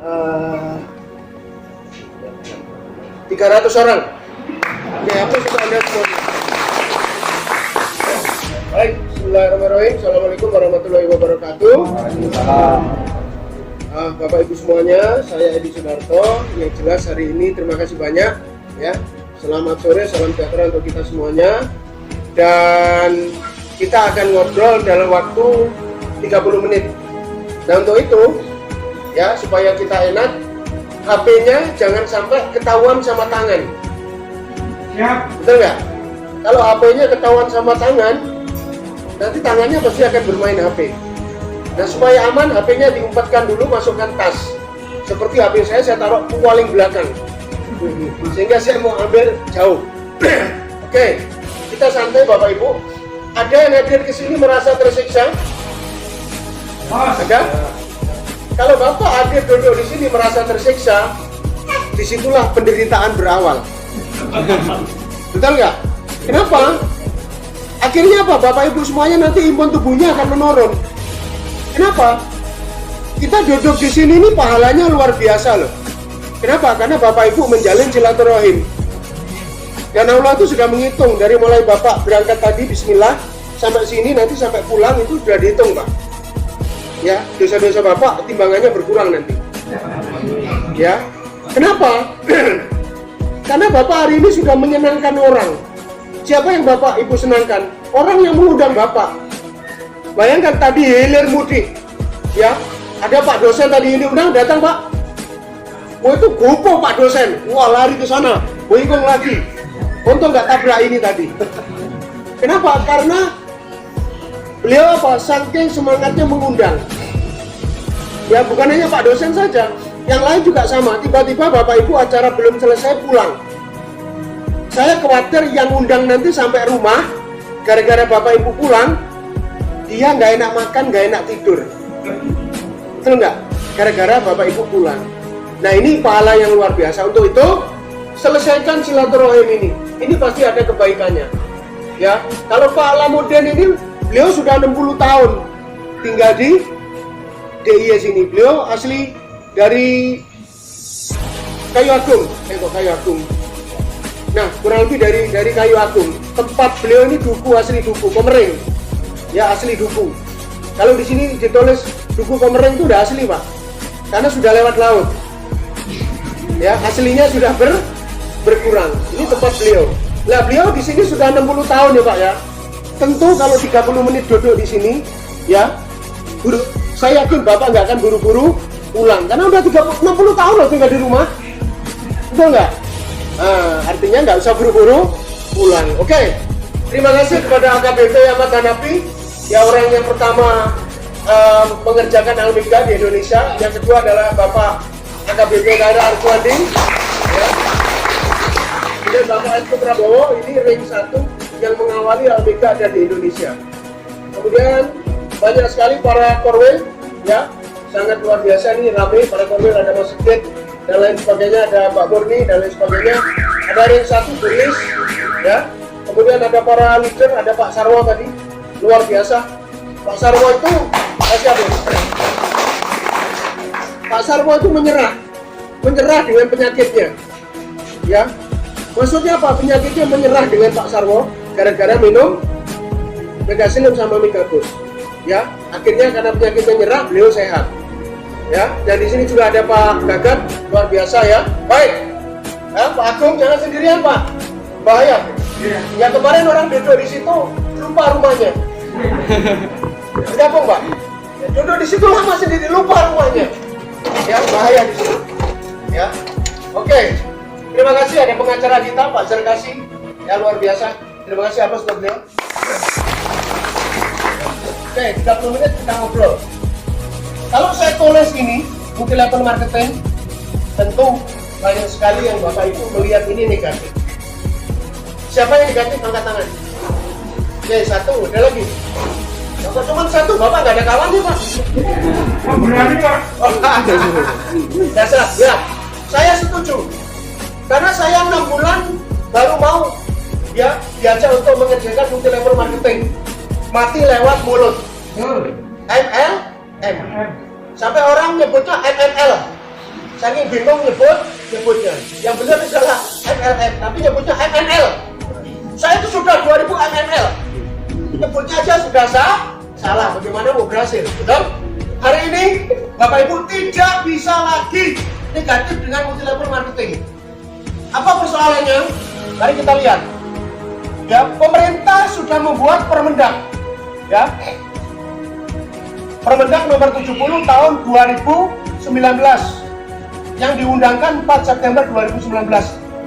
300 orang. Oke, apa sudah Anda semuanya? Baik, bismillahirrahmanirrahim. Assalamualaikum warahmatullahi wabarakatuh. Bapak Ibu semuanya, saya Edi Sudarto. Yang jelas hari ini terima kasih banyak ya. Selamat sore, salam sejahtera untuk kita semuanya. Dan kita akan ngobrol dalam waktu 30 menit. Nah untuk itu ya, supaya kita enak, HP-nya jangan sampai ketahuan sama tangan. Ya. Betul nggak? Kalau HP-nya ketahuan sama tangan, nanti tangannya pasti akan bermain HP. Nah supaya aman, HP-nya diumpatkan dulu, masukkan tas. Seperti HP saya taruh paling belakang, sehingga saya mau ambil jauh. Oke, kita santai Bapak Ibu. Ada yang hadir ke sini merasa tersiksa? Ada? Kalau Bapak hadir duduk di sini merasa tersiksa, disitulah penderitaan berawal. Betul nggak? Kenapa? Akhirnya apa? Bapak Ibu semuanya nanti imun tubuhnya akan menurun. Kenapa? Kita duduk di sini ini pahalanya luar biasa loh. Kenapa? Karena Bapak Ibu menjalin silaturahim. Dan Allah itu sudah menghitung dari mulai Bapak berangkat tadi Bismillah sampai sini, nanti sampai pulang itu sudah dihitung Pak. Ya, dosa-dosa Bapak timbangannya berkurang nanti. Ya, kenapa? Karena Bapak hari ini sudah menyenangkan orang. Siapa yang Bapak Ibu senangkan? Orang yang mengundang Bapak. Bayangkan tadi hilir mudik, ya, ada Pak dosen tadi ini undang, datang Pak. Oh itu gopo Pak dosen, wah lari ke sana, boingkong lagi. Untung nggak tabrak ini tadi. Kenapa? Karena beliau apa? Saking semangatnya mengundang. Ya bukan hanya Pak dosen saja, yang lain juga sama. Tiba-tiba Bapak Ibu acara belum selesai pulang. Saya khawatir yang undang nanti sampai rumah, gara-gara Bapak Ibu pulang, dia nggak enak makan, nggak enak tidur. Betul nggak? Gara-gara Bapak Ibu pulang. Nah ini pahala yang luar biasa. Untuk itu, selesaikan silaturahim ini. Ini pasti ada kebaikannya. Ya, kalau Pak Alamudin ini, beliau sudah 60 tahun tinggal di DIY sini. Beliau asli dari Kayu Agung. Kayu Agung. Nah, kurang lebih dari Kayu Agung. Tempat beliau ini duku, asli duku, Komering. Ya, asli duku. Kalau di sini ditulis duku Komering itu udah asli, Pak. Karena sudah lewat laut. Ya, aslinya sudah berkurang. Ini tempat beliau. Nah, beliau di sini sudah 60 tahun ya, Pak ya. Tentu kalau 30 menit duduk di sini, ya, saya yakin Bapak nggak akan buru-buru pulang. Karena udah 60 tahun loh tinggal di rumah. Betul nggak? Nah, artinya nggak usah buru-buru pulang. Oke, terima kasih kepada AKBP Ahmad Hanafi, ya orang yang pertama mengerjakan Al-Migdal di Indonesia. Yang kedua adalah Bapak AKBP Kaira Arkuandi, ya. Kemudian Bapak Esko Prabowo, ini ring 1 yang mengawali Al-Migdal ada di Indonesia. Kemudian banyak sekali para korwil, ya, sangat luar biasa nih, ramai para korwil, ada Mas Sigit dan lain sebagainya, ada Pak Murni dan lain sebagainya. Ada ring 1 tulis, ya. Kemudian ada para leader, ada Pak Sarwo tadi, luar biasa. Pak Sarwo itu siapa? Pak Sarwo itu menyerah dengan penyakitnya, ya. Maksudnya apa? Penyakitnya menyerah dengan Pak Sarwo gara-gara minum Megasilim sama Migabus, ya. Akhirnya karena penyakitnya nyerah, beliau sehat, ya. Dan di sini juga ada Pak Gagat, luar biasa ya. Baik, ya, Pak Agung jangan sendirian Pak, bahaya. Ya kemarin orang duduk di situ lupa rumahnya. Gabung Pak, ya, duduk di situ lama sendiri lupa rumahnya. Ya bahaya di situ. Ya, oke. Terima kasih ada pengacara kita Pak Zerkasi, ya luar biasa. Terima kasih atas untuk beliau. Oke, 30 menit kita ngobrol. Kalau saya tulis ini buku level marketing, tentu banyak sekali yang Bapak Ibu melihat ini negatif. Siapa yang negatif angkat tangan? Oke, 1, ada lagi. Kalau cuma 1, Bapak nggak ada kawannya Pak. Berani Pak. Dasar, ya. Saya setuju. Karena saya 6 bulan baru mau ya diajak untuk mengerjakan multi level marketing. Mati lewat mulut. MLM. Sampai orang nyebutnya MML. saking bingung nyebutnya. Yang benar adalah MLM, tapi nyebutnya MNL. Saya itu sudah 2000 MNL. Nyebutnya aja sudah salah. Bagaimana mau berhasil? Betul? Hari ini Bapak Ibu tidak bisa lagi negatif dengan multi-level marketing. Apa persoalannya? Mari kita lihat. Ya, pemerintah sudah membuat Permendak. Ya. Permendak nomor 70 tahun 2019 yang diundangkan 4 September 2019.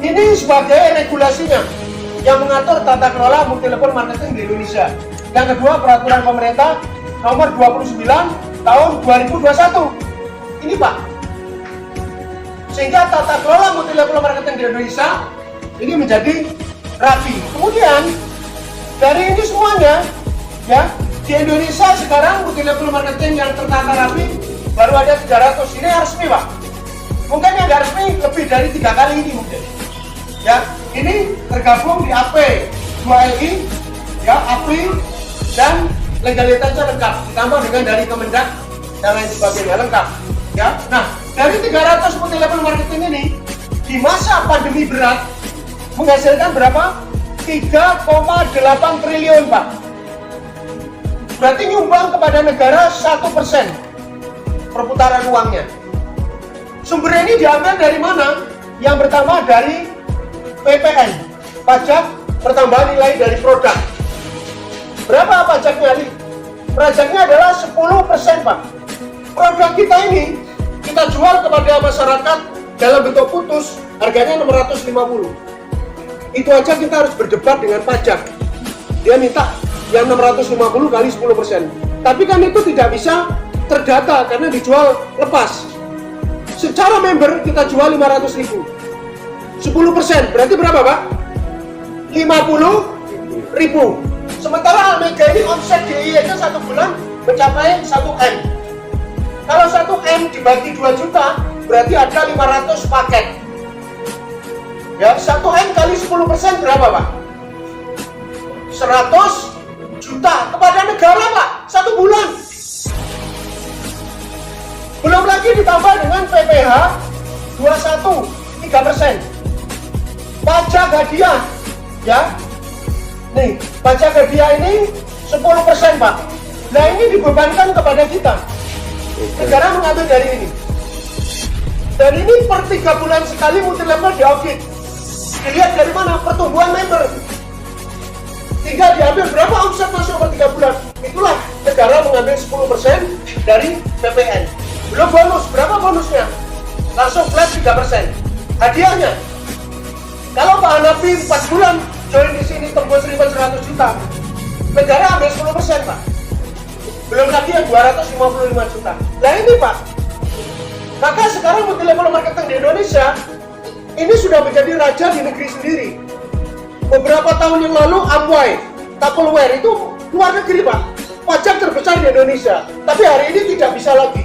Ini sebagai regulasinya yang mengatur tata kelola multi-level marketing di Indonesia. Yang kedua, peraturan pemerintah nomor 29 tahun 2021. Ini Pak. Sehingga tata kelola multi-level marketing di Indonesia ini menjadi rapi. Kemudian dari ini semuanya, ya, di Indonesia sekarang multi-level marketing yang tertata rapi baru ada 300. Ini yang resmi Pak. Mungkin yang nggak resmi lebih dari 3 kali ini mungkin. Ya, ini tergabung di AP 2LI, ya, APRI, dan legalitasnya lengkap. Ditambah dengan dari Kemendak dan lain sebagainya lengkap. Ya, nah dari 300 multi-level marketing ini di masa pandemi berat menghasilkan berapa? 3,8 triliun Pak. Berarti nyumbang kepada negara 1% perputaran uangnya. Sumbernya ini diambil dari mana? Yang pertama dari PPN, pajak pertambahan nilai dari produk. Berapa pajaknya? Pajaknya adalah 10% Pak. Produk kita ini kita jual kepada masyarakat dalam bentuk putus, harganya 650. Itu aja kita harus berdebat dengan pajak. Dia minta yang 650 kali 10%. Tapi kan itu tidak bisa terdata karena dijual lepas. Secara member kita jual 500.000. 10% berarti berapa Pak? 50.000. Sementara Almega ini omset DIY-nya 1 bulan mencapai 1M. Kalau 1M dibagi 2 juta berarti ada 500 paket. Ya, 1M kali 10% berapa Pak? 100 juta kepada negara Pak, 1 bulan. Belum lagi ditambah dengan PPh 21, 3%. Pajak hadiah, ya. Nih, pajak hadiah ini 10% Pak. Nah ini dibebankan kepada kita. Negara mengambil dari ini. Dan ini per 3 bulan sekali multi-level diaudit. Dilihat dari mana? Pertumbuhan member. Tinggal diambil berapa omset masuk per 3 bulan. Itulah negara mengambil 10% dari PPN. Belum bonus, berapa bonusnya? Langsung flat 3%. Hadiahnya, kalau Pak Hanafi 4 bulan join di sini tembus 100 juta, negara ambil 10% Pak. Belum lagi yang 255 juta. Nah ini Pak, maka sekarang multi-level marketing di Indonesia ini sudah menjadi raja di negeri sendiri. Beberapa tahun yang lalu Amway, Tupperware itu luar negeri Pak, pajak terbesar di Indonesia. Tapi hari ini tidak bisa lagi.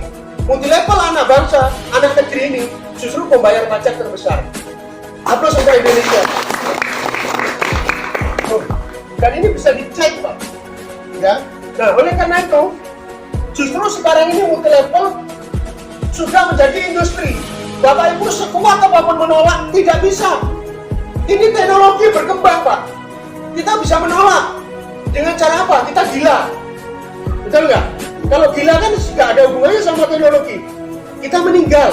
Multi-level anak bangsa, anak negeri ini justru pembayar pajak terbesar. Aplaus untuk Indonesia. Dan ini bisa dicek Pak. Ya. Nah, oleh karena itu, justru sekarang ini multi-level sudah menjadi industri. Bapak Ibu sekuat apapun menolak, tidak bisa. Ini teknologi berkembang Pak. Kita bisa menolak. Dengan cara apa? Kita gila. Betul nggak? Kalau gila kan nggak ada hubungannya sama teknologi. Kita meninggal.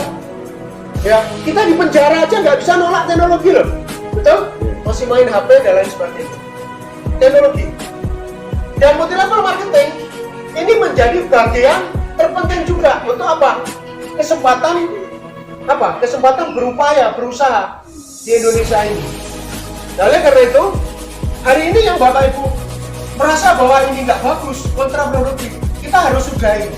Ya, kita di penjara aja nggak bisa nolak teknologi loh. Betul? Masih main HP dan lain sebagainya. Teknologi. Dan multi-level marketing ini menjadi bagian terpenting juga untuk apa? Kesempatan berupaya, berusaha di Indonesia ini. Nah, oleh karena itu, hari ini yang Bapak Ibu merasa bahwa ini nggak bagus, kontraproduktif, kita harus sudahi.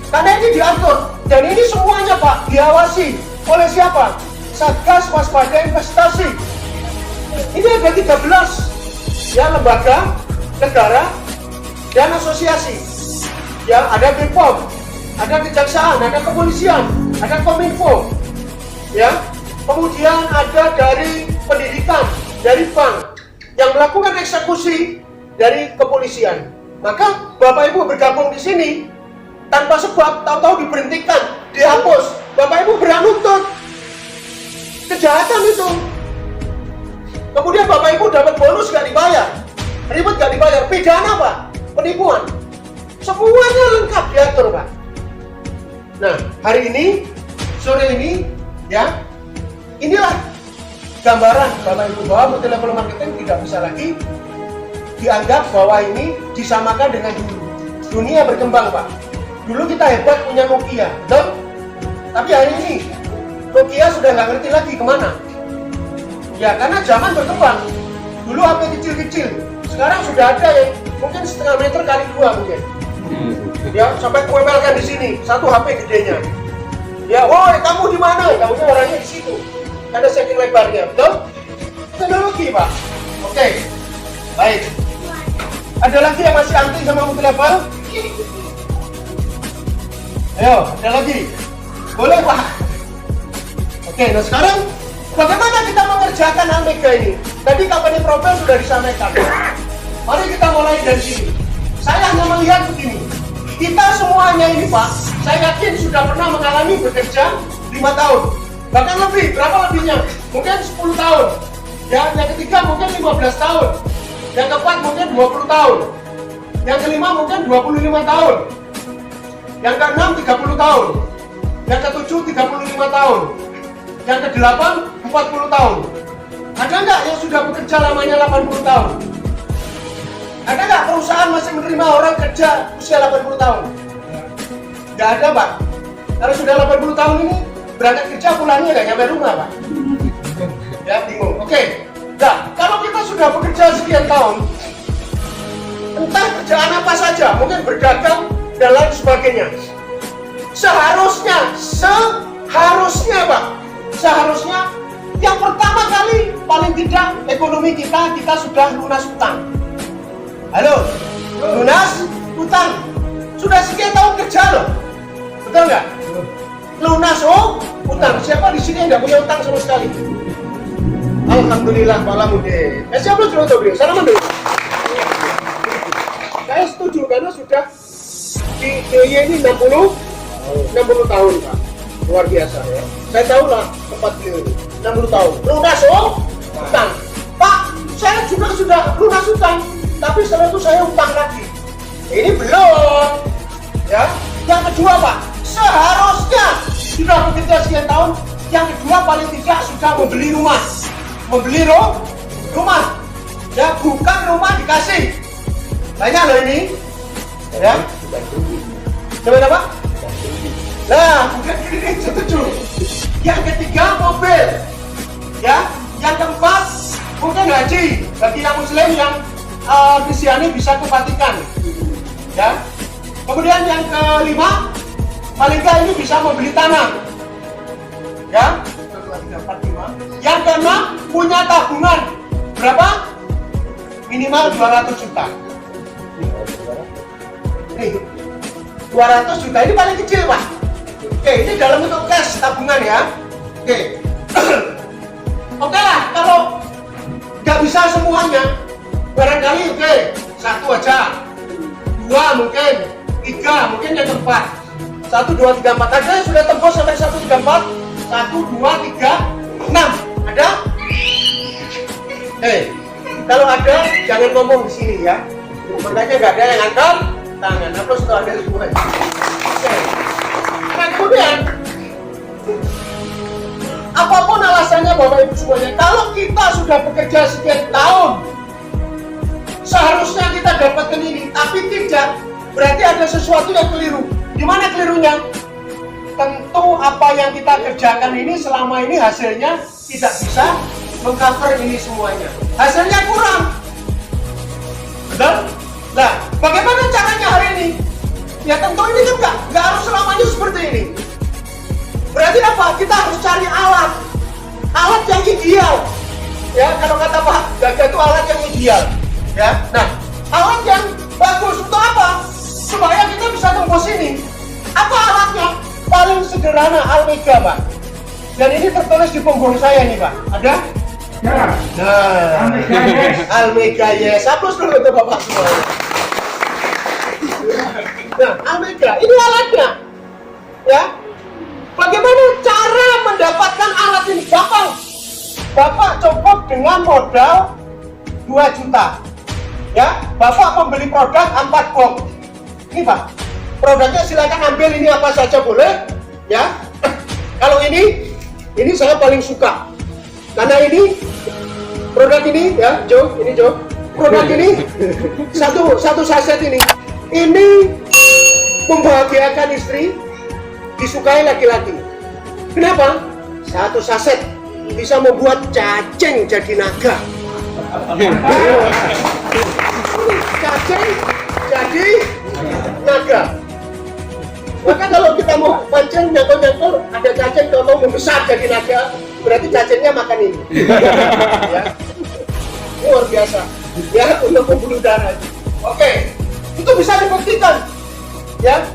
Karena ini diatur, dan ini semuanya Pak diawasi oleh siapa? Satgas Waspada Investasi. Ini ada 13 ya lembaga negara dan asosiasi. Ya, ada BPOM, ada kejaksaan, ada kepolisian, ada Kominfo. Ya, kemudian ada dari pendidikan, dari bank yang melakukan eksekusi dari kepolisian. Maka Bapak Ibu bergabung di sini tanpa sebab, tahu-tahu diberhentikan, dihapus, Bapak Ibu berhak nuntut kejahatan itu. Kemudian Bapak Ibu dapat bonus gak dibayar, ribet gak dibayar, pidana Pak, penipuan. Semuanya lengkap diatur Pak. Nah, hari ini, sore ini, ya, inilah gambaran Bapak Ibu bahwa multi-level marketing tidak bisa lagi dianggap bahwa ini disamakan dengan dulu. Dunia berkembang Pak. Dulu kita hebat punya Nokia, betul? Tapi hari ini Nokia sudah nggak ngerti lagi kemana. Ya karena zaman berkembang. Dulu HP kecil-kecil, sekarang sudah ada yang mungkin setengah meter kali 2 mungkin. Ya sampai kuempelkan di sini, satu HP gedenya. Ya, woi kamu di mana? Tahunya orangnya di situ. Ada saking lebarnya, betul? Teknologi Pak. Oke, baik. Ada lagi yang masih anti sama multi-level? Ayo, ada lagi? Boleh Pak? Oke, nah sekarang bagaimana kita mengerjakan Almega ini? Tadi company profile sudah disampaikan. Mari kita mulai dari sini. Saya hanya melihat begini. Kita semuanya ini Pak, saya yakin sudah pernah mengalami bekerja 5 tahun. Bahkan lebih, berapa lebihnya? Mungkin 10 tahun. Ya, yang ketiga mungkin 15 tahun. Yang keempat mungkin 20 tahun. Yang kelima mungkin 25 tahun. Yang keenam 30 tahun. Yang ketujuh 35 tahun. Yang kedelapan 40 tahun. Ada nggak yang sudah bekerja lamanya 80 tahun? Ada nggak perusahaan masih menerima orang kerja usia 80 tahun? Nggak ada Pak. Kalau sudah 80 tahun ini berangkat kerja pulangnya nggak nyampe rumah Pak. Ya bingung. Oke. Nah, kalau kita sudah bekerja sekian tahun, entah kerjaan apa saja, mungkin berdagang dan lain sebagainya. Seharusnya Pak, seharusnya yang pertama kali paling tidak ekonomi kita sudah lunas hutang. Halo, lunas hutang. Sudah sekian tahun kerja loh, betul nggak? Lunas hutang. Siapa di sini yang nggak punya hutang sama sekali? Alhamdulillah, Pak Lamuddin. Siapa dulu tuh beliau? Salaman dulu. Saya setuju karena sudah di DIY ini 60 tahun Pak. Luar biasa ya. Saya tahu lah tempat beliau ini 60 tahun. Lunas hutang. Pak, saya juga sudah lunas hutang, tapi setelah itu saya hutang lagi. Ini belum. Ya. Yang kedua Pak, seharusnya sudah bekerja sekian tahun. Yang kedua paling tidak sudah membeli rumah. Membeli rumah. Ya, bukan rumah dikasih. Banyak loh ini. Ya. Coba Pak. Nah, bukan ini setuju. Yang ketiga mobil. Ya. Yang keempat mungkin haji bagi yang muslim yang Kristiani bisa ke Vatikan. Ya. Kemudian yang kelima paling nggak ini bisa membeli tanah. Ya. 1, 2, 3, 4, 5. Yang keenam punya tabungan berapa? Minimal 200 juta. Nih, 200 juta ini paling kecil Pak. Oke, ini dalam bentuk cash tabungan ya. Oke. Oke lah, kalau nggak bisa semuanya, barangkali oke, 1 aja, 2 mungkin, 3 mungkin yang keempat. 1, 2, 3, 4 ada yang sudah tembus sampai 1, 3, 4. 1, 2, 3, 6. Ada? Kalau ada jangan ngomong di sini ya. Makanya nggak ada yang angkat tangan. Apa sudah ada semua? Oke. Nah kemudian apapun alasannya Bapak Ibu semuanya, kalau kita sudah bekerja sekian tahun, seharusnya kita dapatkan ini, tapi tidak, berarti ada sesuatu yang keliru. Di mana kelirunya? Tentu apa yang kita kerjakan ini selama ini hasilnya tidak bisa mengcover ini semuanya. Hasilnya kurang. Betul? Nah, bagaimana caranya hari ini? Ya tentu ini kan nggak harus selamanya seperti ini. Berarti apa? Kita harus cari alat yang ideal. Ya, kalau kata Pak Gaga itu alat yang ideal. Ya, nah alat yang bagus untuk apa? Supaya kita bisa tembus ini. Apa alatnya? Paling sederhana Almega Pak. Dan ini tertulis di punggung saya nih Pak. Ada? Ya. Nah, Almega yes. Hapus dulu untuk Bapak semua. Nah, Almega ini alatnya. Ya. Bagaimana cara mendapatkan alat ini? Gampang. Bapak cukup dengan modal 2 juta. Ya, Bapak membeli produk 4 box. Ini Pak, produknya silakan ambil, ini apa saja boleh. Ya, kalau ini saya paling suka. Karena ini produk ini ya, ini Jo. Produk ini satu saset ini membahagiakan istri, disukai laki-laki. Kenapa? Satu saset bisa membuat cacing jadi naga. Cacing jadi naga. Maka kalau kita mau pancing nyangkut-nyangkut, ada cacing kalau membesar jadi naga, berarti cacingnya makan ini. Ya. Luar biasa. Ya, untuk pembuluh darah. Oke, itu bisa dibuktikan. Ya.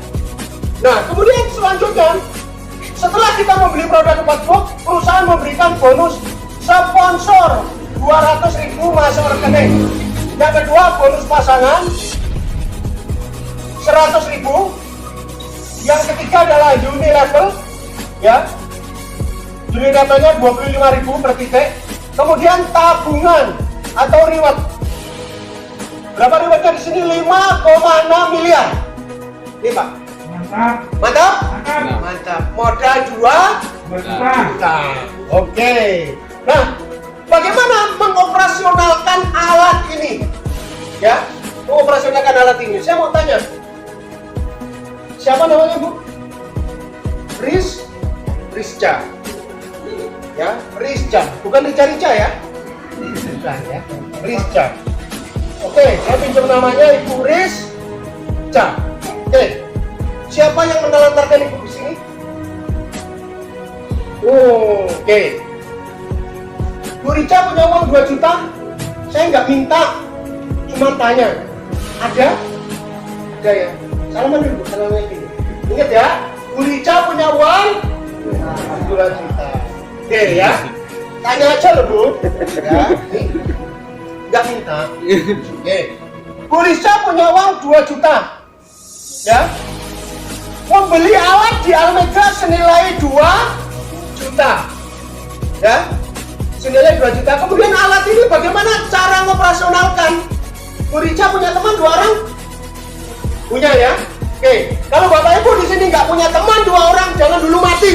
Nah, kemudian selanjutnya, setelah kita membeli produk 4 box, perusahaan memberikan bonus sponsor 200.000 masuk rekening. Yang kedua, bonus pasangan 100.000. Yang ketiga adalah uni level, ya. Uni levelnya 25.000 per titik. Kemudian tabungan atau reward. Berapa rewardnya di sini? 5,6 miliar. Ini Pak. Mantap? Mantap. Modal 2 juta. Oke. Nah, bagaimana mengoperasionalkan alat ini? Ya, mengoperasionalkan alat ini. Saya mau tanya, siapa namanya Bu? Rizca. Ya, Rizca. Bukan Rica ya? Bukan ya. Rizca. Oke, saya pinjam namanya Ibu Rizca. Oke. Siapa yang menelantarkan Ibu di sini? Oke. Bu Rica punya uang 2 juta. Saya nggak minta, cuma tanya. Ada? Ada ya. Salaman dulu, salaman dulu. Ingat ya, Bu Rica punya uang 2 juta. Oke ya. Tanya aja loh Bu. Ya. Nggak minta. Oke. Bu Rica punya uang 2 juta. Ya. Membeli alat di Almega senilai 2 juta. Ya. Senilai 2 juta. Kemudian alat ini bagaimana cara ngoperasionalkan? Bu Rica punya teman 2 orang? Punya ya? Oke. Kalau Bapak Ibu di sini nggak punya teman 2 orang, jangan dulu mati.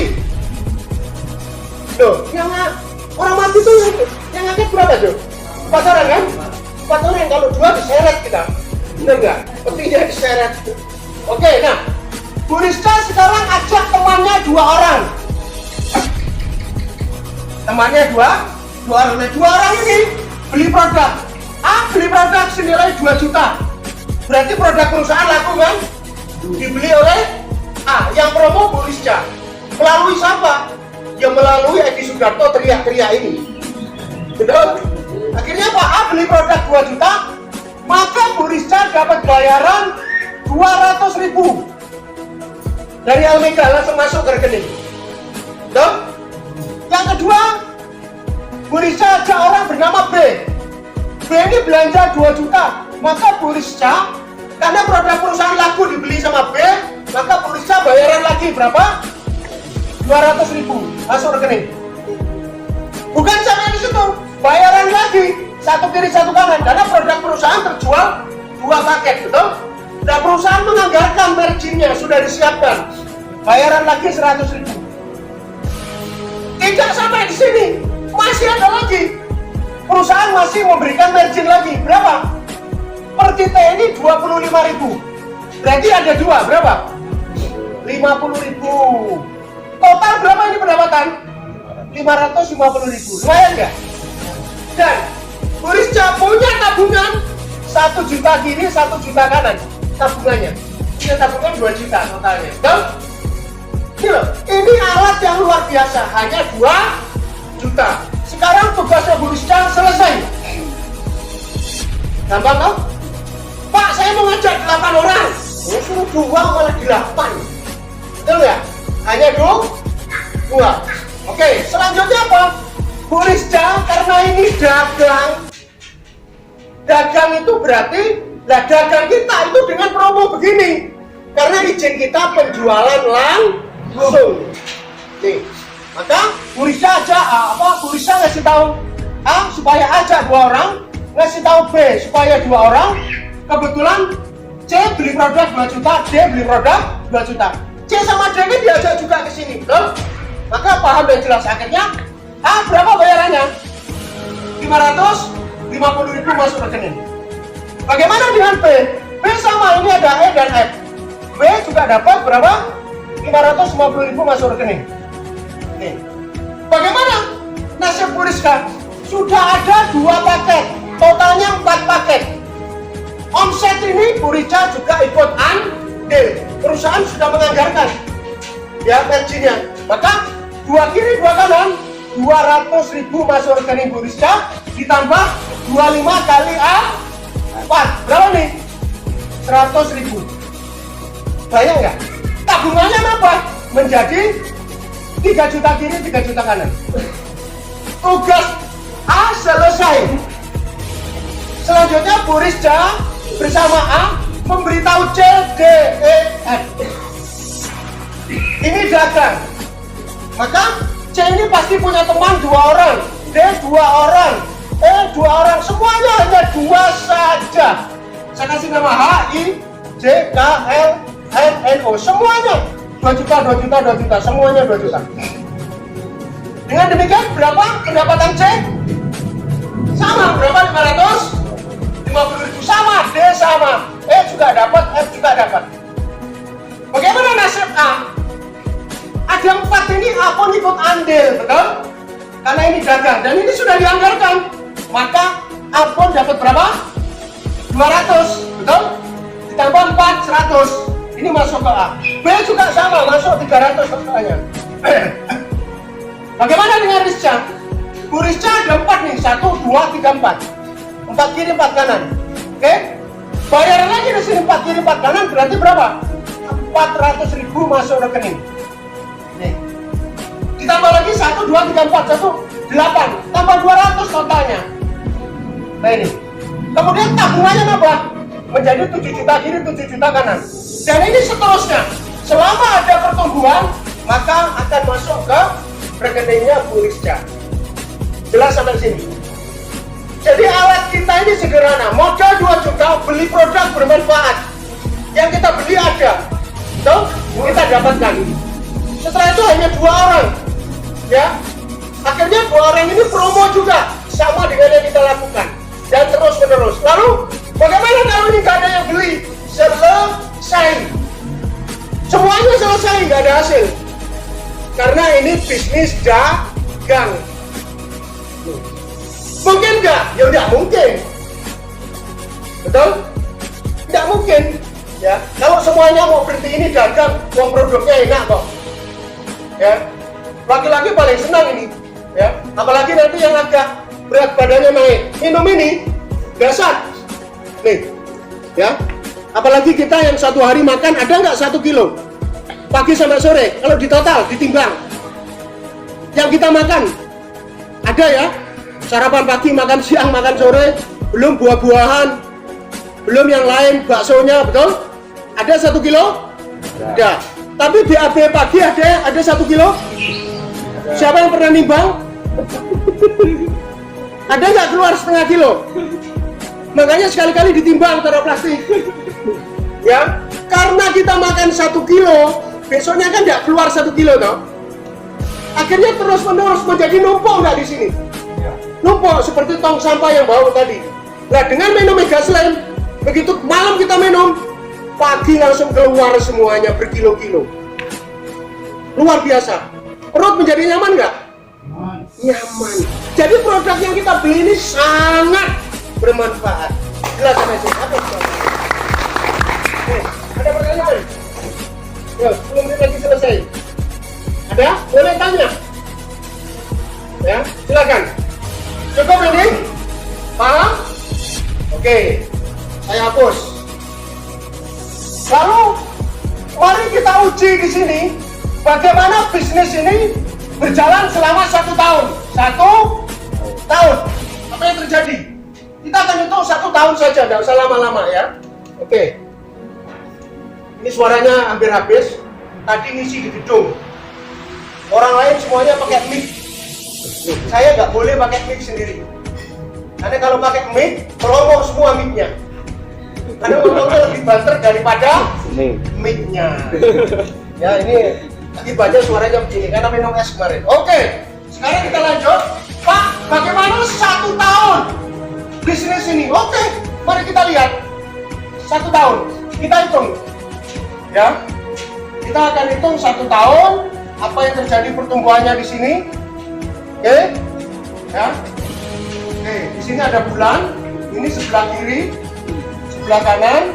Loh, yang orang mati itu yang ngangkat berapa Jo? 4 orang kan? 4 orang, kalau 2 diseret kita. Bener nggak? Petinya diseret. Oke, nah Bu Rizka sekarang ajak temannya 2 orang. Temannya 2 orang. Nah, 2 orang ini beli produk. Beli produk senilai 2 juta. Berarti produk perusahaan laku kan? Dibeli oleh yang promo Bu Rizka. Melalui siapa? Ya melalui Edi Sudarto teriak-teriak ini. Betul? Akhirnya Pak beli produk 2 juta, maka Bu Rizka dapat bayaran 200.000 dari Almega langsung masuk ke rekening. Betul? Yang kedua, Bu Rizka ajak orang bernama B. B ini belanja 2 juta, maka Bu Rizka, karena produk perusahaan laku dibeli sama B, maka Bu Rizka bayaran lagi berapa? 200.000 masuk rekening. Bukan sampai di situ, bayaran lagi satu kiri satu kanan, karena produk perusahaan terjual 2 paket, betul? Dan perusahaan menganggarkan marginnya sudah disiapkan, bayaran lagi 100.000. Tidak sampai di sini, masih ada lagi. Perusahaan masih memberikan margin lagi, berapa? Per titik ini 25.000. Berarti ada 2, berapa? 50.000. Total berapa ini pendapatan? 550.000. Lumayan nggak? Dan Bu Rizka punya tabungan 1 juta kiri, 1 juta kanan tabungannya. Punya tabungan 2 juta totalnya. Dan ini alat yang luar biasa, hanya 2 juta. Sekarang tugasnya Bu Rizka selesai. Gampang toh? Pak, saya mau ngajak 8 orang. Ya suruh 2 malah 8. Betul ya? Hanya 2. Oke, selanjutnya apa? Bu Rizka, karena ini dagang itu berarti dagang kita itu dengan promo begini, karena izin kita penjualan langsung. Nih, maka Bu Risha ngasih tahu A supaya ajak 2 orang, ngasih tahu B supaya 2 orang. Kebetulan C beli produk 2 juta, D beli produk 2 juta. C sama D ini diajak juga ke sini, betul? Maka paham dan jelas. Akhirnya A berapa bayarannya? 550.000 masuk rekening. Bagaimana dengan B? B sama, ini ada E dan F. B juga dapat berapa? 550.000 masuk rekening. Nih. Bagaimana nasib Bu Rizka? Sudah ada 2 paket, totalnya 4 paket. Omset ini Bu Rizka juga ikut andil. Perusahaan sudah menganggarkan ya marginnya. Maka 2 kiri 2 kanan, 200.000 masuk rekening Bu Rizka, ditambah 25 kali A4. Berapa nih? 100.000. Bayang nggak? Tabungannya apa? Menjadi 3 juta kiri, 3 juta kanan. Tugas A selesai. Selanjutnya Bu Rizka bersama A memberitahu C, D, E, F. Ini dagang. Maka C ini pasti punya teman 2 orang, D 2 orang, E 2 orang. Semuanya hanya 2 saja. Saya kasih nama H, I, J, K, L, M, N, O. Semuanya 2 juta, 2 juta, 2 juta. Semuanya 2 juta. Dengan demikian berapa pendapatan C? Sama, berapa? 550.000. Sama, D sama, E juga dapat, F juga dapat. Bagaimana nasib A? Ada 4 ini A pun ikut andil, betul? Karena ini dagang dan ini sudah dianggarkan. Maka A pun dapat berapa? 200, betul? Ditambah 4, 100. Ini masuk ke A. B juga sama, masuk 300 totalnya. Bagaimana dengan Rizka? Bu Rizka ada 4 nih, 1, 2, 3, 4. 4 kiri, 4 kanan. Oke? Bayaran lagi di sini 4 kiri, 4 kanan berarti berapa? 400.000 masuk rekening. Nih. Ditambah lagi 1, 2, 3, 4, 1, 8. Tambah 200 totalnya. Nah ini. Kemudian tabungannya apa? Menjadi 7 juta kiri, 7 juta kanan. Dan ini seterusnya. Selama ada pertumbuhan, maka akan masuk ke rekeningnya Bu Rizka. Jelas sampai sini. Jadi alat kita ini sederhana. Modal 2 juta, beli produk bermanfaat. Yang kita beli ada. Tuh, kita dapatkan. Setelah itu hanya 2 orang. Ya. Akhirnya 2 orang ini promo juga. Sama dengan yang kita lakukan. Dan terus menerus. Lalu, bagaimana kalau ini nggak ada yang beli? Selesai. Semuanya selesai, nggak ada hasil. Karena ini bisnis dagang. Mungkin nggak? Ya udah mungkin. Betul? Nggak mungkin. Ya, kalau semuanya mau berhenti ini dagang, uang produknya enak kok. Ya, laki-laki paling senang ini. Ya, apalagi nanti yang agak berat badannya naik, minum ini dasar. Nih, ya. Apalagi kita yang 1 hari makan ada nggak 1 kilo? Pagi sampai sore, kalau di total ditimbang yang kita makan ada ya, sarapan pagi, makan siang, makan sore, belum buah-buahan, belum yang lain, baksonya, betul? Ada 1 kilo? Ada. Tapi BAB pagi ada 1 kilo? Siapa yang pernah nimbang? Ada nggak keluar setengah kilo? Makanya sekali-kali ditimbang taruh plastik. Ya, karena kita makan 1 kilo, besoknya kan nggak keluar 1 kilo toh. Akhirnya terus-menerus menjadi numpuk nggak di sini? Numpuk seperti tong sampah yang bau tadi. Nah, dengan minum Mega Slam, begitu malam kita minum, pagi langsung keluar semuanya berkilo-kilo. Luar biasa. Perut menjadi nyaman nggak? Nyaman. Jadi produk yang kita beli ini sangat bermanfaat. Jelas sampai sini. Ada pertanyaan? Ya, 10 menit lagi selesai. Ada? Boleh tanya? Ya, silakan. Cukup ini? Paham? Oke, saya hapus. Lalu, mari kita uji di sini bagaimana bisnis ini berjalan selama 1 tahun. 1 tahun. Apa yang terjadi? Kita akan hitung 1 tahun saja, tidak usah lama-lama ya. Oke. Ini suaranya hampir habis. Tadi ngisi di gedung. Orang lain semuanya pakai mic. Saya nggak boleh pakai mic sendiri. Karena kalau pakai mic, melongo semua mic-nya. Karena ngomongnya lebih banter daripada mic-nya. Ya ini akibatnya suaranya begini karena minum es kemarin. Oke, sekarang kita lanjut. Pak, bagaimana 1 tahun bisnis ini? Oke, mari kita lihat 1 tahun. Kita hitung, ya. Kita akan hitung 1 tahun apa yang terjadi pertumbuhannya di sini. Oke, ya. Oke, di sini ada bulan. Ini sebelah kiri, sebelah kanan.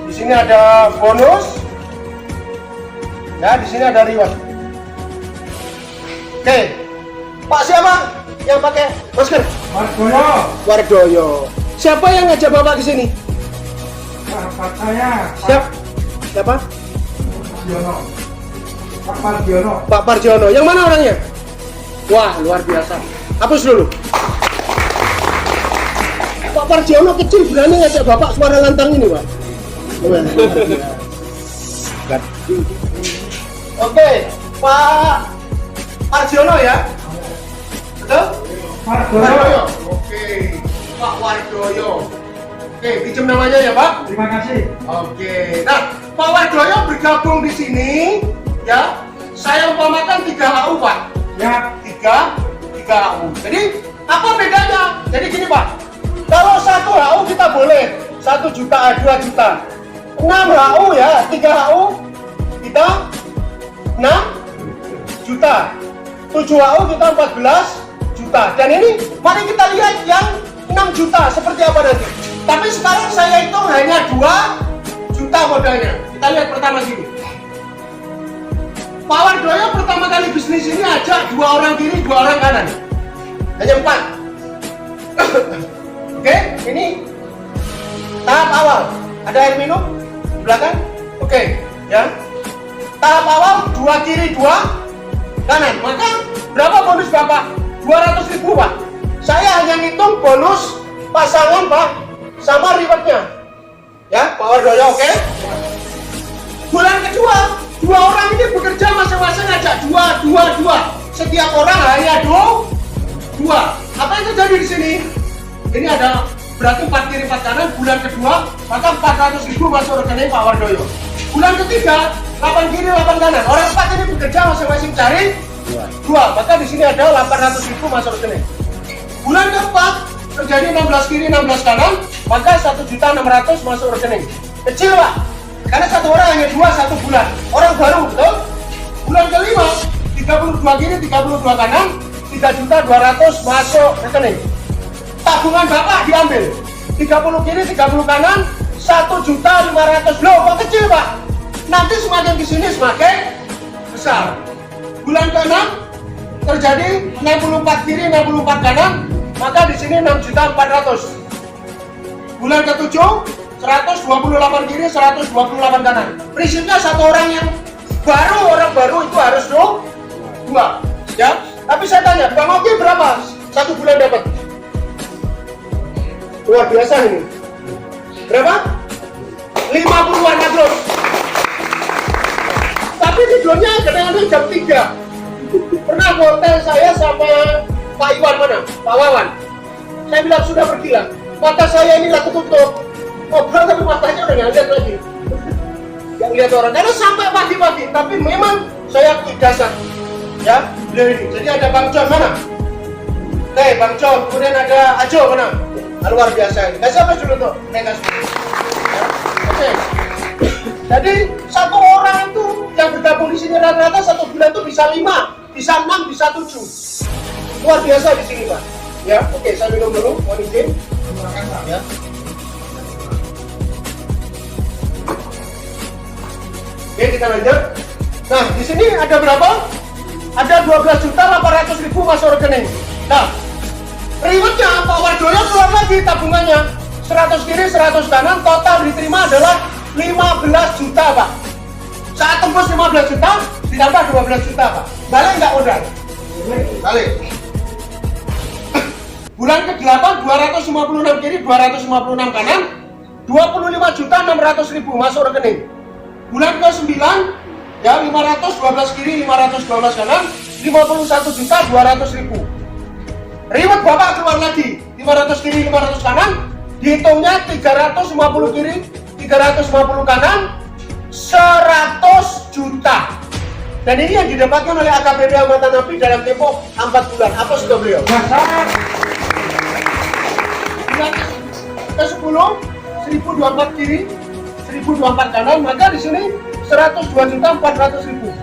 Di sini ada bonus. Ya, di sini ada reward. Oke, Pak siapa yang pakai masker? Wardoyo. Wardoyo. Siapa yang ngajak Bapak ke sini? Sahabat saya. Siapa? Parjono. Pak Parjono. Pak Parjono. Yang mana orangnya? Wah, luar biasa. Hapus dulu. Pak Parjono kecil berani ngajak Bapak suara lantang ini, Pak. Oke, Pak Parjono ya? Betul? Wardoyo. Oke, Pak Wardoyo. Oke, pinjam namanya ya, Pak? Terima kasih. Oke, nah Pak Wardoyo bergabung di sini, ya. Saya umpamakan 3 HU, Pak. Ya. 3 HU. Jadi apa bedanya? Jadi gini, Pak. Kalau 1 HU kita boleh 1 juta, 2 juta. 6 HU ya, 3 HU kita 6 juta. 7 HU kita 14 juta. Dan ini mari kita lihat yang 6 juta seperti apa nanti. Tapi sekarang saya hitung hanya 2 juta modalnya. Kita lihat pertama sini. Pak Wardoyo pertama kali bisnis ini ajak 2 orang kiri, 2 orang kanan. Hanya 4. Oke, ini tahap awal. Ada air minum di belakang? Oke, ya. Tahap awal 2 kiri, 2 kanan. Maka berapa bonus Bapak? 200.000, Pak. Saya hanya ngitung bonus pasangan, Pak, sama rewardnya. Ya, Pak Wardoyo, oke? Bulan kedua, 2 orang ini bekerja masing-masing aja 2. Setiap orang hanya 2. Apa yang terjadi di sini? Ini ada berarti 4 kiri 4 kanan. Bulan kedua, maka 400.000 masuk rekening Pak Wardoyo. Bulan ketiga, 8 kiri 8 kanan. Orang 4 ini bekerja masing-masing cari 2. Maka di sini ada 800.000 masuk rekening. Bulan keempat terjadi 16 kiri 16 kanan, maka 1.600.000 masuk rekening. Kecil, Pak. Karena 1 orang hanya 2 1 bulan. Orang baru, betul? Bulan kelima 32 kiri 32 kanan, 3.200.000 masuk rekening. Tabungan Bapak diambil 30 kiri 30 kanan, 1.500.000. Loh, kok kecil, Pak? Nanti semakin kesini semakin besar. Bulan ke-6 terjadi 64 kiri 64 kanan, maka di sini 6.400.000. Bulan ke-7 128 kiri 128 kanan. Prinsipnya 1 orang yang orang baru itu harus 2. Ya. Tapi saya tanya, Bang Oki berapa 1 bulan dapat? Luar biasa ini. Berapa? 50-an agros. Tapi tidurnya kadang-kadang jam 3. Pernah hotel saya sama Pak Iwan mana? Pak Wawan. Saya bilang sudah pergilah. Mata saya ini nggak ketutup. Ngobrol tapi matanya udah nggak lihat lagi. Yang lihat orang. Karena sampai pagi-pagi. Tapi memang saya dasar. Ya, jadi ada Bang John mana? Bang John. Kemudian ada Ajo mana? Luar biasa ini. Kasih apa dulu tuh? Kasih. Ya. Oke. Jadi 1 orang itu yang bergabung di sini rata-rata 1 bulan itu bisa 5, bisa 6, bisa 7. Luar biasa di sini, Pak. Ya, oke, saya minum dulu. Mohon izin. Ya. Oke, kita lanjut. Nah, di sini ada berapa? Ada 12.800.000 masuk rekening. Nah, rewardnya Pak Wardoyo keluar lagi tabungannya 100 kiri 100 kanan, total diterima adalah 15 juta, Pak. Saat tembus 15 juta ditambah 12 juta, Pak. Balik nggak modal? Balik. Bulan ke-8 256 kiri 256 kanan, 25.600.000 masuk rekening. Bulan ke-9 Ya, 512 kiri, 512 kanan, 51.200.000. Ribet Bapak keluar lagi, 500 kiri, 500 kanan, dihitungnya 350 kiri, 350 kanan, 100 juta. Dan ini yang didapatkan oleh AKBP Amatan Napi dalam tempo 4 bulan. Apa sudah beliau? Dasar. Ke-10, 1024 kiri, 1024 kanan, maka di sini 102.400.000.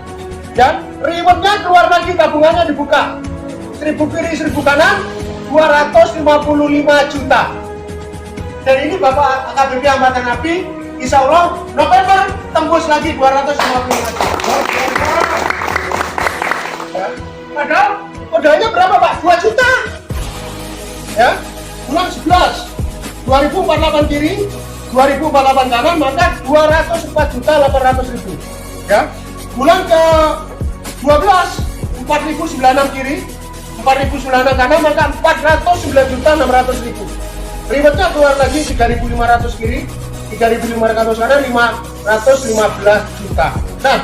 Dan rewardnya keluar lagi, tabungannya dibuka. 1000 kiri, 1000 kanan, 255 juta. Dan ini Bapak AKBP Amatan Napi, insya Allah November tembus lagi 255 juta. Ya. Padahal modalnya berapa Pak? 2 juta. Ya, bulan 11, 2048 kiri, 2048 kanan, maka 204.800.000. Ya, bulan ke 12, 4.096 kiri, 4.096 kanan, maka 409.600.000. Ribetnya keluar lagi 3.500 kiri, 3.500 kanan, 515 juta. Nah,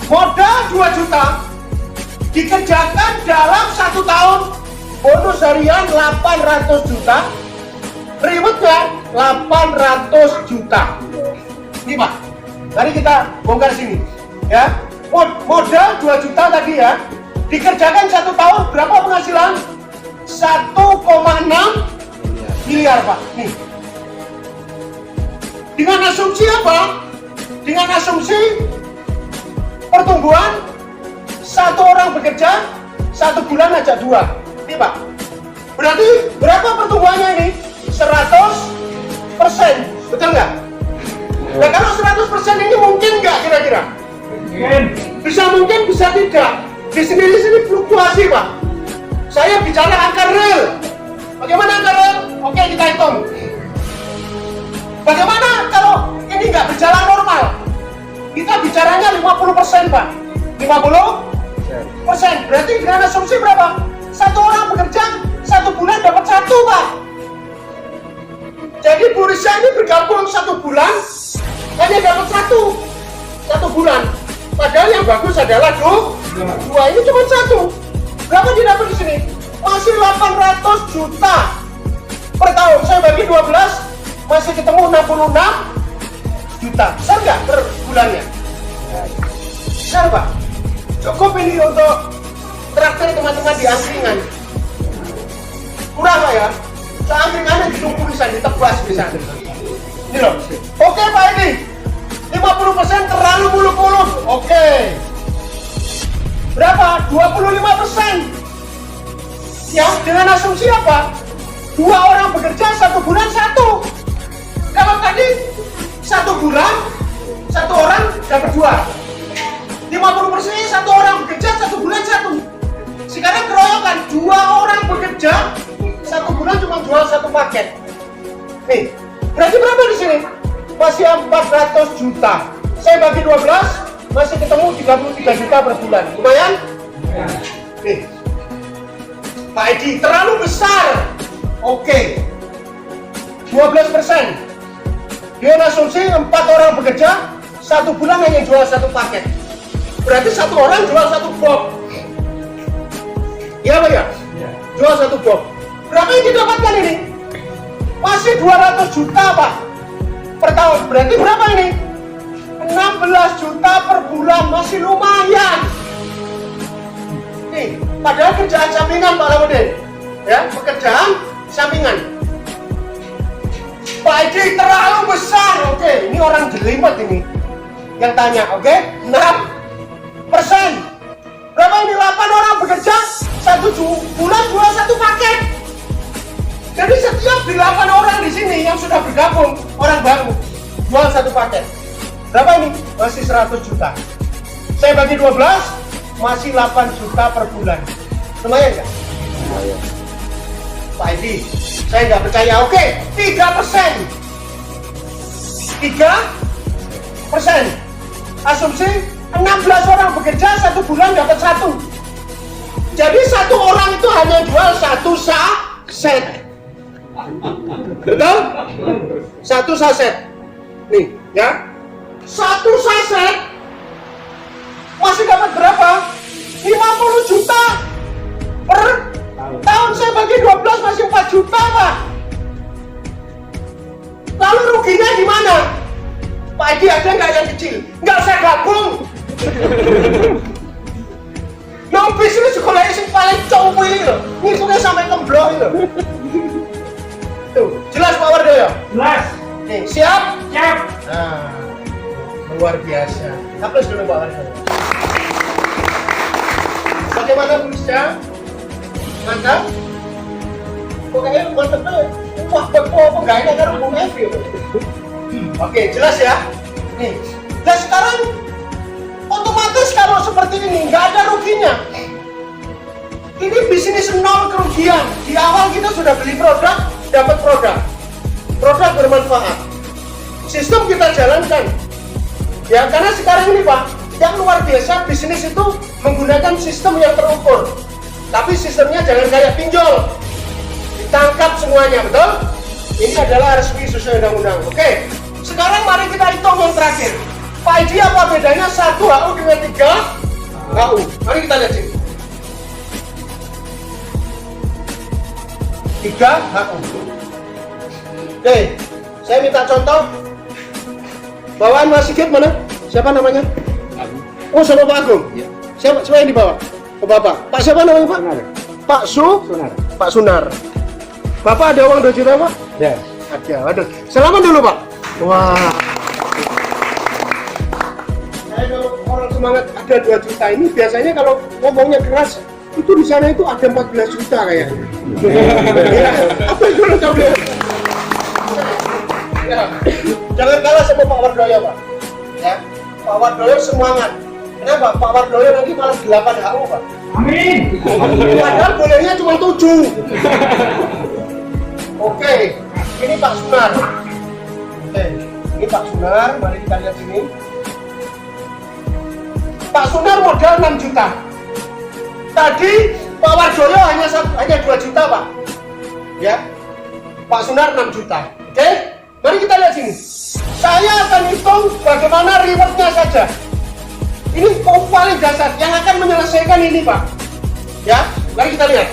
modal 2 juta dikerjakan dalam 1 tahun, bonus harian 800 juta, ribetnya 800 juta. Ini Pak, mari kita bongkar sini ya. Modal 2 juta tadi ya, dikerjakan 1 tahun, berapa penghasilan? 1,6 miliar Pak. Nih, dengan asumsi apa? Dengan asumsi pertumbuhan 1 orang bekerja 1 bulan aja 2. Ini Pak, berarti berapa pertumbuhannya ini? 100%, betul nggak? Nah, kalau 100% ini mungkin nggak kira-kira? Mungkin. Bisa mungkin, bisa tidak. Di sini fluktuasi Pak. Saya bicara angka real. Bagaimana angka real? Oke, kita hitung. Bagaimana kalau ini nggak berjalan normal? Kita bicaranya 50% Pak. 50%. Berarti dengan asumsi berapa? 1 orang bekerja 1 bulan dapat 1 Pak. Jadi Bu Risha ini bergabung 1 bulan hanya dapat 1 bulan. Padahal yang bagus adalah 2. Ini cuma 1. Berapa didapat di sini? Masih 800 juta per tahun. Saya bagi 12, masih ketemu 66 juta. Besar nggak per bulannya? Besar Pak. Cukup ini untuk traktir teman-teman di angkringan. Kurang Pak ya? Angkringannya ditunggu bisa ditebas bisa. Ini loh. Oke Pak, ini 50% terlalu muluk-muluk. Oke. Berapa? 25%. Yang dengan asumsi apa? 2 orang bekerja 1 bulan 1. Kalau tadi 1 bulan 1 orang dapat 2. 50%-nya 1 orang bekerja 1 bulan 1. Sekarang keroyokan 2 orang bekerja 1 bulan cuma jual 1 paket. Nih, berarti berapa di sini? Masih 400 juta. Saya bagi 12, masih ketemu 33 juta per bulan. Lumayan? Nih, Pak Edi, terlalu besar. Oke, 12%. Dia asumsi 4 orang bekerja 1 bulan hanya jual 1 paket. Berarti 1 orang jual 1 box. Iya Pak ya? Jual 1 box. Berapa yang didapatkan ini? Masih 200 juta Pak per tahun. Berarti berapa ini? 16 juta per bulan. Masih lumayan. Nih, padahal kerjaan sampingan Pak Lamuddin. Ya, pekerjaan sampingan. Pak Edi terlalu besar. Oke, ini orang jelimet ini yang tanya. Oke, 6%. Berapa ini? 8 orang bekerja 1 bulan jual 1 paket. Jadi setiap 8 orang di sini yang sudah bergabung, orang baru jual 1 paket. Berapa ini? Masih 100 juta. Saya bagi 12, masih 8 juta per bulan. Lumayan nggak? Lumayan. Pak Edi, saya nggak percaya. Oke, 3%. 3%. Asumsi 16 orang bekerja 1 bulan dapat 1. Jadi 1 orang itu hanya jual 1 saset. Betul? 1 saset. Nih, ya. 1 saset Nang bisnis sekolah yang paling cowok ini loh, ngitungnya sampai kemblok ini loh. Tuh, jelas Pak Wardoyo? Jelas. Nih, siap? Siap. Nah, luar biasa. Aplaus dulu Pak Wardoyo. Bagaimana tulisnya? Mantap? Kok kayaknya mantep tuh? Wah, kok gak enak kan ngomong Evi? Oke, jelas ya? Nih, dan sekarang otomatis kalau seperti ini nggak ada ruginya. Ini bisnis nol kerugian. Di awal kita sudah beli produk, dapat produk bermanfaat. Sistem kita jalankan. Ya, karena sekarang ini Pak, yang luar biasa bisnis itu menggunakan sistem yang terukur. Tapi sistemnya jangan kayak pinjol, ditangkap semuanya, betul? Ini adalah resmi sesuai undang-undang. Oke, sekarang mari kita hitung yang terakhir. Pak Edi, apa bedanya 1 HU dengan 3 HU? Mari kita lihat sini. 3 HU. Oke, saya minta contoh. Bawaan Mas Sigit mana? Siapa namanya? Oh, sama Pak Agung. Siapa yang dibawa? Oh, Bapak. Pak siapa namanya Pak? Pak Sunar. Pak Sunar. Bapak ada uang 2 juta Pak? Ya. Ada. Waduh. Selamat dulu Pak. Wah. Saya kalau orang semangat ada 2 juta ini biasanya kalau ngomongnya keras itu di sana itu ada 14 juta kayaknya. Apa itu lo coba? Ya. Jangan kalah sama Pak Wardoyo Pak. Ya. Pak Wardoyo semangat. Kenapa? Pak Wardoyo nanti malah 8 HU Pak. Amin. Padahal bolehnya cuma 7. Oke, ini Pak Sunar. Oke, ini Pak Sunar. Mari kita lihat sini. Pak Sunar modal 6 juta. Tadi Pak Wardoyo hanya 2 juta Pak. Ya, Pak Sunar 6 juta. Oke, mari kita lihat sini. Saya akan hitung bagaimana rewardnya saja. Ini paling dasar yang akan menyelesaikan ini Pak. Ya, mari kita lihat.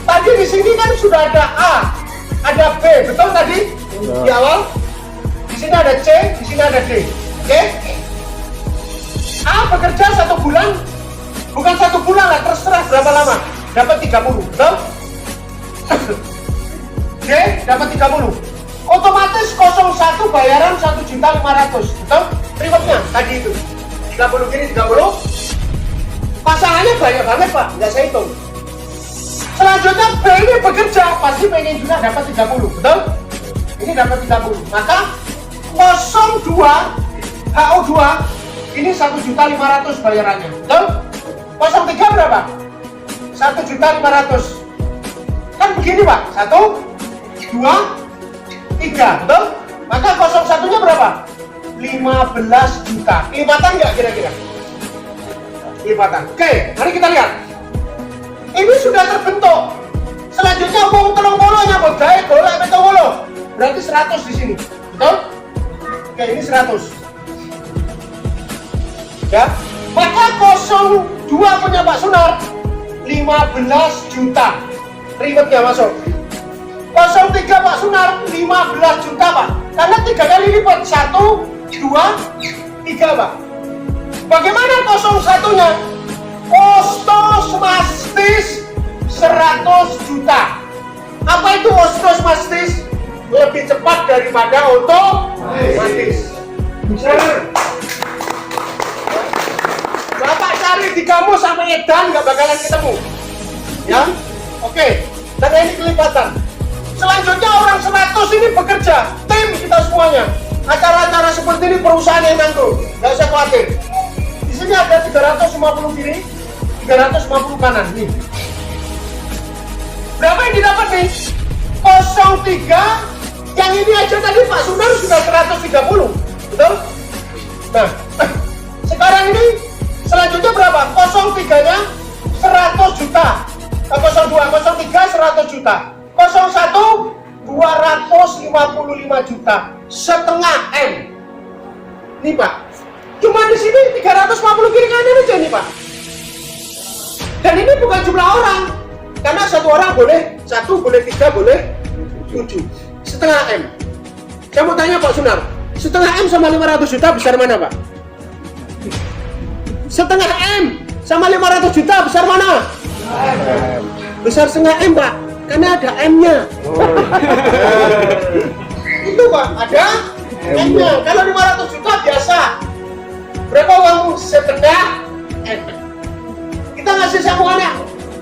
Tadi di sini kan sudah ada A, ada B, betul tadi? Di awal. Di sini ada C, di sini ada D. Oke? A bekerja 1 bulan, bukan 1 bulan lah, terserah berapa lama. Dapat 30, betul? D dapat 30. Otomatis 01 bayaran 1.500.000, betul? Rewardnya tadi itu. 30 gini 30. Pasangannya banyak banget Pak, nggak saya hitung. Selanjutnya B ini bekerja, pasti pengen juga dapat 30, betul? Ini dapat 30, maka 02 HU2 ini 1.500.000 bayarannya, betul? 03 berapa? 1.500.000. Kan begini Pak, 1, 2, 3, betul? Maka 01-nya berapa? 15 juta. Lipatan nggak kira-kira? Lipatan. Oke, mari kita lihat. Ini sudah terbentuk. Selanjutnya wong 30 nyambut gawe golek 70. Berarti 100 di sini. Betul? Oke, ini 100. Ya. Maka 02 punya Pak Sunar 15 juta. Ribetnya masuk. 03 Pak Sunar 15 juta Pak. Karena 3 kali lipat 1, 2, 3 Pak. Bagaimana 01-nya? Ostos Mastis 100 juta. Apa itu Ostos Mastis? Lebih cepat daripada otomatis. Bisa. Bapak cari di kamu sampai edan nggak bakalan ketemu. Ya, oke. Dan ini kelipatan. Selanjutnya orang 100 ini bekerja, tim kita semuanya. Acara-acara seperti ini perusahaan yang nanggung, nggak usah khawatir. Di sini ada 350 kiri, 350 kanan nih. Berapa yang didapat nih? 03. Yang ini aja tadi Pak Sunar sudah 130, betul? Nah, sekarang ini selanjutnya berapa? 03-nya 100 juta. 02, 03 100 juta. 01 255 juta. Setengah M. Nih Pak. Cuma di sini 350 kiri kanan aja nih Pak. Dan ini bukan jumlah orang. Karena satu orang boleh 1, boleh 3, boleh 7. Setengah M. Saya mau tanya Pak Sunar, setengah M sama 500 juta besar mana Pak? setengah M sama 500 juta besar mana? Besar setengah M, Pak, karena ada M-nya. Itu, Pak, ada M-nya. Kalau 500 juta biasa. Berapa uangmu? Setengah M. Kita ngasih sambungannya.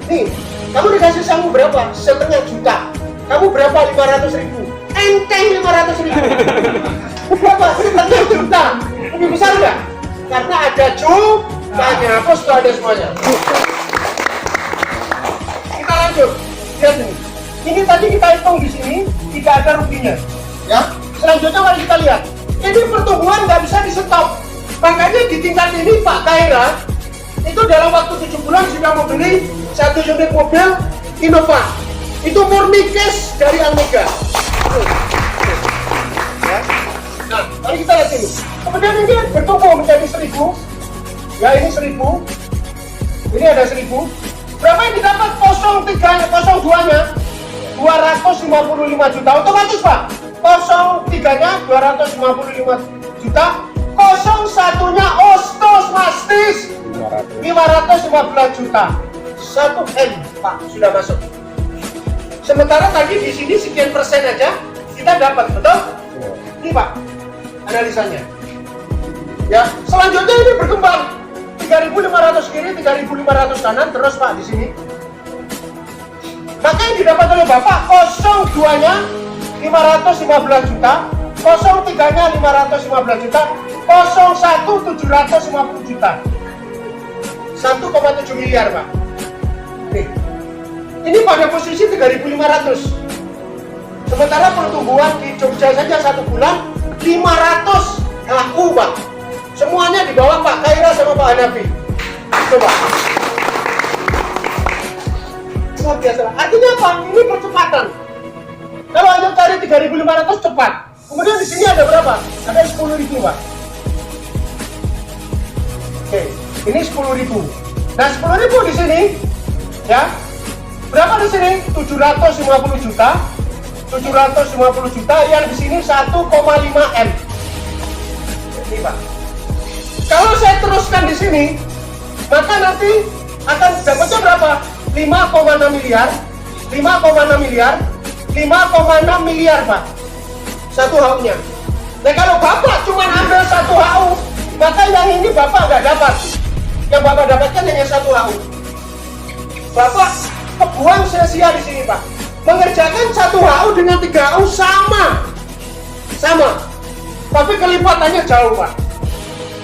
Nih, kamu dikasih sambung berapa? Setengah juta. Kamu berapa? 500.000. Enteng 500.000. Berapa? Setengah juta. Lebih besar nggak? Karena ada jutanya. Apa sudah ada semuanya? Kita lanjut. Lihat ini. Ini tadi kita hitung di sini, tidak ada ruginya. Ya. Selanjutnya mari kita lihat. Ini pertumbuhan nggak bisa di stop. Makanya di tingkat ini Pak Kaira itu dalam waktu 7 bulan sudah membeli 1 unit mobil Innova. Itu murni cash dari Almega. Ya. Nah, mari kita lihat ini. Kemudian ini bertumbuh menjadi 1.000. Ya, ini 1.000. Ini ada 1.000. Berapa yang didapat 02-nya? 255 juta. Otomatis, Pak. 03-nya 255 juta. 01-nya ostos mastis 515 juta. 1 M, Pak, sudah masuk. Sementara tadi di sini sekian persen aja kita dapat, betul? Ini, Pak, analisanya. Ya, selanjutnya ini berkembang 3.500 kiri, 3.500 kanan, terus Pak di sini. Maka yang didapat oleh Bapak 02-nya 515 juta, 03-nya 515 juta, 01 750 juta. 1,7 miliar, Pak. Nih. Ini pada posisi 3.500. Sementara pertumbuhan di Jogja saja 1 bulan 500 laku, Pak. Semuanya di bawah Pak Kaira sama Pak Hanafi. Coba. Luar biasa. Artinya apa? Ini percepatan. Kalau Anda cari 3.500 cepat. Kemudian di sini ada berapa? Ada 10.000, Pak. Oke, ini 10.000. Nah, 10.000 di sini, ya. Berapa di sini? 750 juta. 750 juta yang di sini 1,5 M. Ini, Pak. Kalau saya teruskan di sini, maka nanti akan dapatnya berapa? 5,6 miliar. 5,6 miliar. 5,6 miliar, Pak. Satu HU-nya. Nah, kalau Bapak cuma ambil 1 HU, maka yang ini Bapak nggak dapat. Yang Bapak dapatkan hanya 1 HU. Bapak kebuang sia-sia di sini, Pak. Mengerjakan 1 HU dengan 3 HU sama. Tapi kelipatannya jauh, Pak.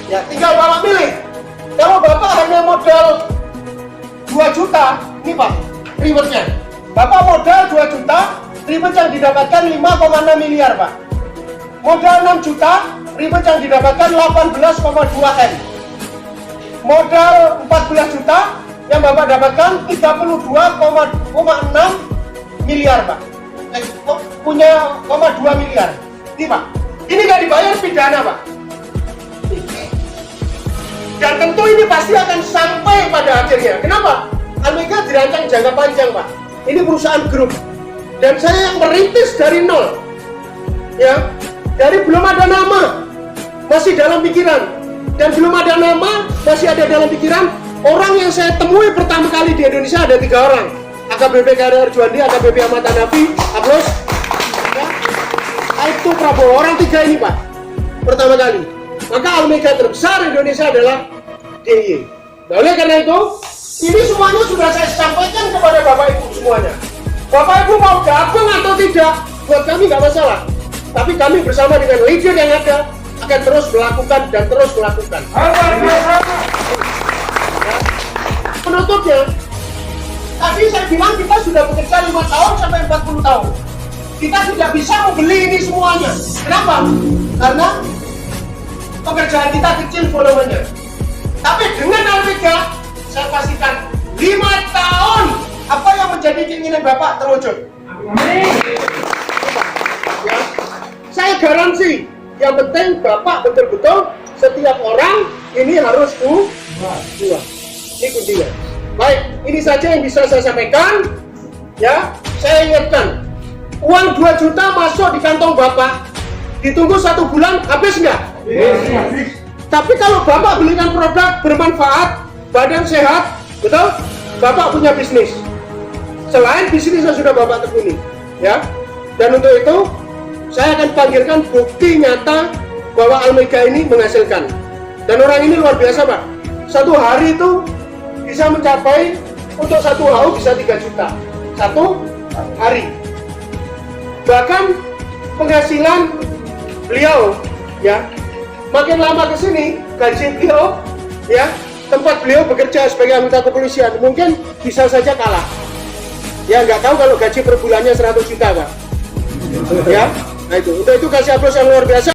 Ya, tinggal Bapak milih. Kalau Bapak hanya modal 2 juta, ini, Pak, rewardnya. Bapak modal 2 juta, reward yang didapatkan 5,6 miliar, Pak. Modal 6 juta, reward yang didapatkan 18,2 M. Modal 14 juta, yang Bapak dapatkan 32,6 miliar, Pak. Punya 2 miliar. Ini, Pak. Ini nggak dibayar pidana, Pak. Dan tentu ini pasti akan sampai pada akhirnya. Kenapa? Almega dirancang jangka panjang, Pak. Ini perusahaan grup. Dan saya yang merintis dari nol. Ya, dari belum ada nama, masih dalam pikiran. Dan belum ada nama, masih ada dalam pikiran. Orang yang saya temui pertama kali di Indonesia ada 3 orang. AKBP Kaira Arjuandi, AKBP Ahmad Hanafi, Aplus. Ya. Itu Prabowo, orang 3 ini, Pak. Pertama kali. Maka Almega terbesar Indonesia adalah DIY. Nah, oleh karena itu, ini semuanya sudah saya sampaikan kepada Bapak Ibu semuanya. Bapak Ibu mau gabung atau tidak, buat kami nggak masalah. Tapi kami bersama dengan leader yang ada akan terus melakukan dan terus melakukan. Ya. Penutupnya, tadi saya bilang kita sudah bekerja 5 tahun sampai 40 tahun. Kita tidak bisa membeli ini semuanya. Kenapa? Karena pekerjaan kita kecil volumenya. Tapi dengan Almega, saya pastikan 5 tahun apa yang menjadi keinginan Bapak terwujud. Amin. Ya, saya garansi. Yang penting Bapak betul-betul setiap orang ini harus dua. Ini kuncinya. Baik, ini saja yang bisa saya sampaikan. Ya, saya ingatkan. Uang 2 juta masuk di kantong Bapak. Ditunggu 1 bulan, habis nggak? Habis. Tapi kalau Bapak belikan produk bermanfaat, badan sehat, betul? Bapak punya bisnis. Selain bisnis yang sudah Bapak tekuni, ya. Dan untuk itu, saya akan panggilkan bukti nyata bahwa Almega ini menghasilkan. Dan orang ini luar biasa, Pak. Satu hari itu bisa mencapai, untuk satu HU bisa 3 juta. Satu hari. Bahkan penghasilan beliau, ya, makin lama ke sini, gaji beliau, ya, tempat beliau bekerja sebagai anggota kepolisian, mungkin bisa saja kalah. Ya, nggak tahu kalau gaji per bulannya 100 juta, Pak. Ya, nah itu. Untuk itu kasih aplaus yang luar biasa.